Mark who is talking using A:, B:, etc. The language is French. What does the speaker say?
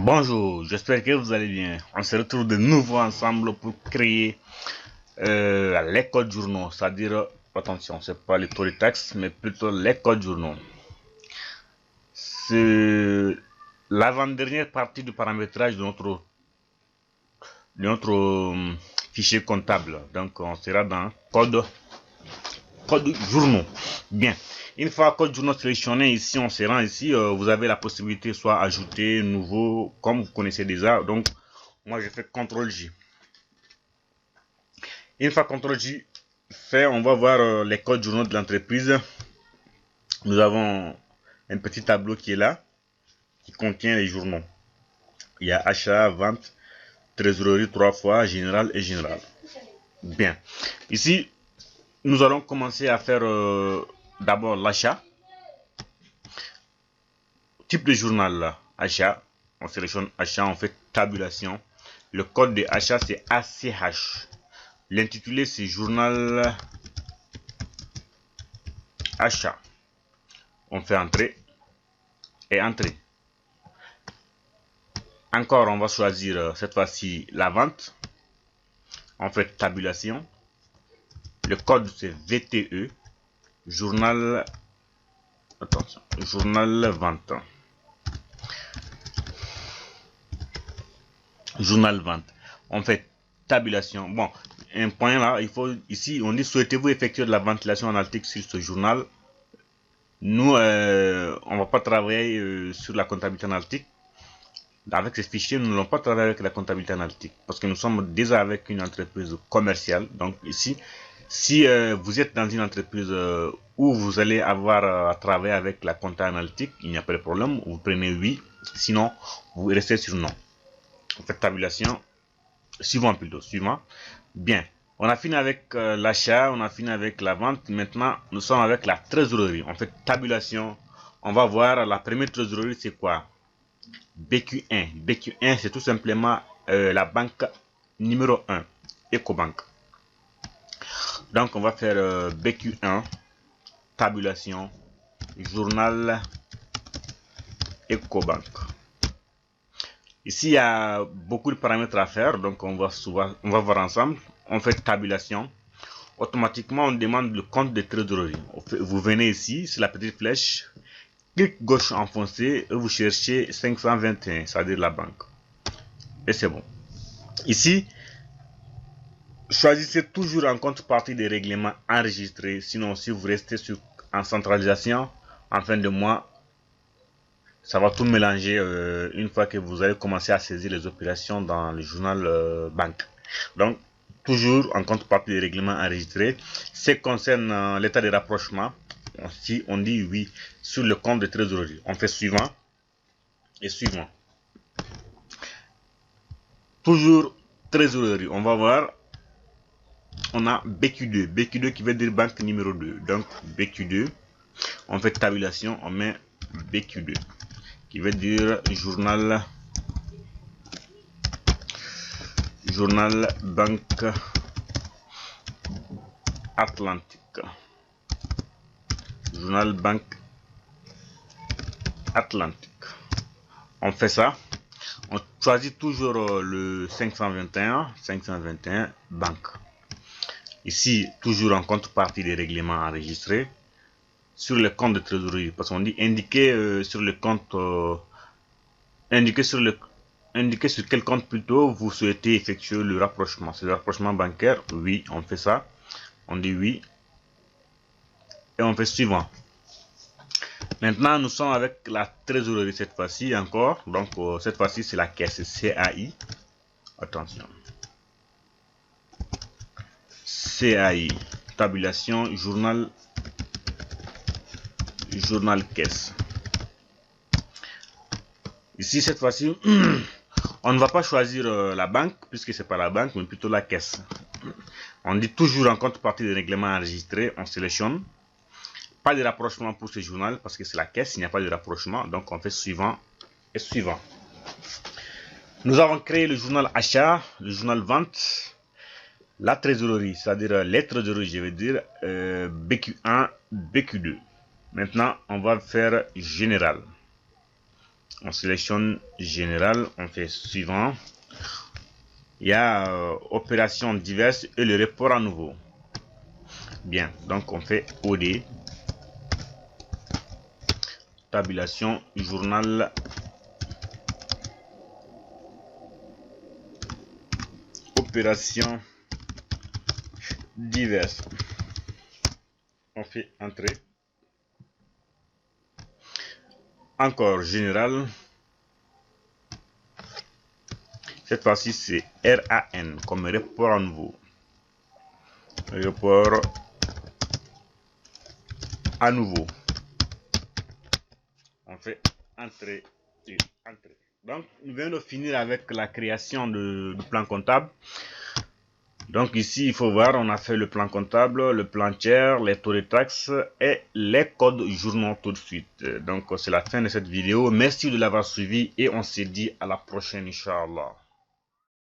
A: Bonjour, j'espère que vous allez bien. On se retrouve de nouveau ensemble pour créer les codes journaux, c'est-à-dire, attention, c'est pas les taux de taxe, mais plutôt les codes journaux. C'est l'avant-dernière partie du paramétrage de notre fichier comptable. Donc, on sera dans code journaux. Bien. Une fois code journaux sélectionné, ici, on se rend ici. Vous avez la possibilité soit ajouter, nouveau, comme vous connaissez déjà. Donc, moi, je fais CTRL J. Une fois CTRL J fait, on va voir les codes journaux de l'entreprise. Nous avons un petit tableau qui est là, qui contient les journaux. Il y a achat, vente, trésorerie 3 fois, général et général. Bien. Ici, nous allons commencer à faire d'abord l'achat. Type de journal là, achat. On sélectionne achat, on fait tabulation. Le code de achat c'est ACH. L'intitulé c'est journal achat. On fait entrée et entrée. Encore, on va choisir cette fois-ci la vente. On fait tabulation. Le code c'est VTE. Journal. Attention. Journal vente. Journal vente. On fait tabulation. Bon, un point là, il faut ici, on dit souhaitez-vous effectuer de la ventilation analytique sur ce journal. Nous, on va pas travailler sur la comptabilité analytique. Avec ces fichiers, nous n'allons pas travailler avec la comptabilité analytique parce que nous sommes déjà avec une entreprise commerciale. Donc ici, si vous êtes dans une entreprise où vous allez avoir à travailler avec la comptabilité analytique, il n'y a pas de problème. Vous prenez oui, sinon vous restez sur non. Vous faites tabulation, suivant plutôt, suivant. Bien, on a fini avec l'achat, on a fini avec la vente. Maintenant, nous sommes avec la trésorerie. On fait tabulation. On va voir la première trésorerie, c'est quoi? BQ1. BQ1, c'est tout simplement la banque numéro 1, Ecobank. Donc, on va faire BQ1, tabulation, journal Ecobank. Ici, il y a beaucoup de paramètres à faire, donc on va voir ensemble. On fait tabulation. Automatiquement, on demande le compte de trésorerie. Vous venez ici, sur la petite flèche, clic gauche enfoncé, et vous cherchez 521, c'est-à-dire la banque. Et c'est bon. Ici, choisissez toujours en contrepartie des règlements enregistrés. Sinon, si vous restez en centralisation, en fin de mois, ça va tout mélanger une fois que vous allez commencer à saisir les opérations dans le journal banque. Donc, toujours en contrepartie des règlements enregistrés. Ce qui concerne l'état de rapprochement, si on dit oui sur le compte de trésorerie, on fait suivant et suivant. Toujours trésorerie, on va voir. On a BQ2, BQ2 qui veut dire banque numéro 2. Donc BQ2, on fait tabulation, on met BQ2 qui veut dire journal banque Atlantique. Journal banque Atlantique. On fait ça. On choisit toujours le 521 banque. Ici, toujours en contrepartie des règlements enregistrés. Sur le compte de trésorerie, parce qu'on dit indiquer sur le compte, indiquer sur quel compte plutôt vous souhaitez effectuer le rapprochement. C'est le rapprochement bancaire. Oui, on fait ça. On dit oui. Et on fait suivant. Maintenant, nous sommes avec la trésorerie cette fois-ci encore. Donc, cette fois-ci, c'est la caisse CAI. Attention. CAI. Tabulation, journal caisse. Ici, cette fois-ci, on ne va pas choisir la banque, puisque c'est pas la banque, mais plutôt la caisse. On dit toujours en contrepartie des règlements enregistrés, on sélectionne. Pas de rapprochement pour ce journal, parce que c'est la caisse, il n'y a pas de rapprochement. Donc, on fait suivant et suivant. Nous avons créé le journal achat, le journal vente, la trésorerie, c'est-à-dire les trésoreries, je veux dire BQ1, BQ2. Maintenant, on va faire général. On sélectionne général, on fait suivant. Il y a opérations diverses et le report à nouveau. Bien, donc on fait OD. Tabulation journal. Opérations diverses. On fait entrer. Encore général. Cette fois-ci c'est RAN comme report à nouveau. Report à nouveau. On fait entrer et entrer. Donc nous venons de finir avec la création du plan comptable. Donc ici il faut voir, on a fait le plan comptable, le plan tiers, les taux de taxes et les codes journaux tout de suite. Donc c'est la fin de cette vidéo. Merci de l'avoir suivi et on se dit à la prochaine, Inch'Allah.